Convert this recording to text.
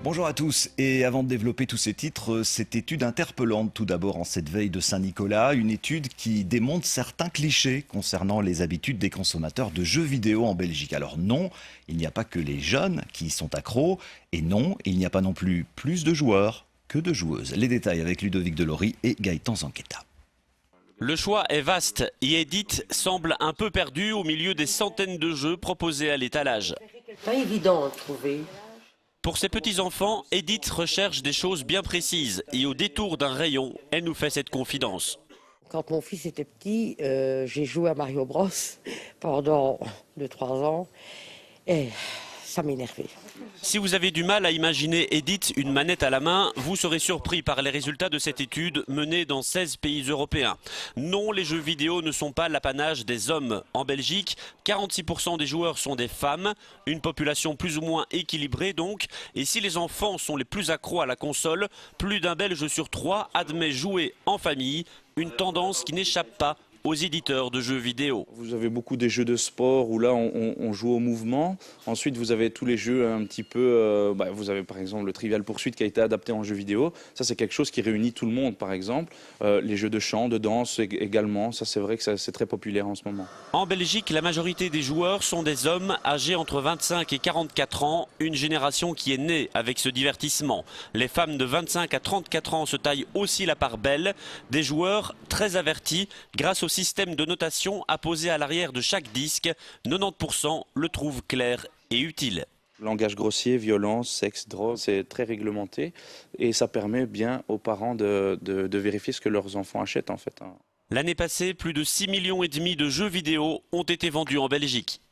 Bonjour à tous, et avant de développer tous ces titres, cette étude interpellante tout d'abord en cette veille de Saint-Nicolas, une étude qui démontre certains clichés concernant les habitudes des consommateurs de jeux vidéo en Belgique. Alors non, il n'y a pas que les jeunes qui y sont accros, et non, il n'y a pas non plus de joueurs que de joueuses. Les détails avec Ludovic Delory et Gaëtan Zanqueta. Le choix est vaste et Edith semble un peu perdue au milieu des centaines de jeux proposés à l'étalage. Pas évident à trouver. Pour ses petits-enfants, Edith recherche des choses bien précises et au détour d'un rayon, elle nous fait cette confidence. Quand mon fils était petit, j'ai joué à Mario Bros pendant 2-3 ans et ça m'énervait. Si vous avez du mal à imaginer Edith une manette à la main, vous serez surpris par les résultats de cette étude menée dans 16 pays européens. Non, les jeux vidéo ne sont pas l'apanage des hommes. En Belgique, 46% des joueurs sont des femmes, une population plus ou moins équilibrée donc. Et si les enfants sont les plus accros à la console, plus d'un Belge sur 3 admet jouer en famille, une tendance qui n'échappe pas aux éditeurs de jeux vidéo. Vous avez beaucoup des jeux de sport où là on joue au mouvement. Ensuite vous avez tous les jeux un petit peu, vous avez par exemple le Trivial Pursuit qui a été adapté en jeu vidéo. Ça c'est quelque chose qui réunit tout le monde par exemple. Les jeux de chant, de danse également, ça c'est vrai que c'est très populaire en ce moment. En Belgique, la majorité des joueurs sont des hommes âgés entre 25 et 44 ans, une génération qui est née avec ce divertissement. Les femmes de 25 à 34 ans se taillent aussi la part belle, des joueurs très avertis grâce au système de notation apposé à l'arrière de chaque disque. 90% le trouvent clair et utile. Langage grossier, violence, sexe, drogue, c'est très réglementé et ça permet bien aux parents de vérifier ce que leurs enfants achètent en fait. L'année passée, plus de 6,5 millions de jeux vidéo ont été vendus en Belgique.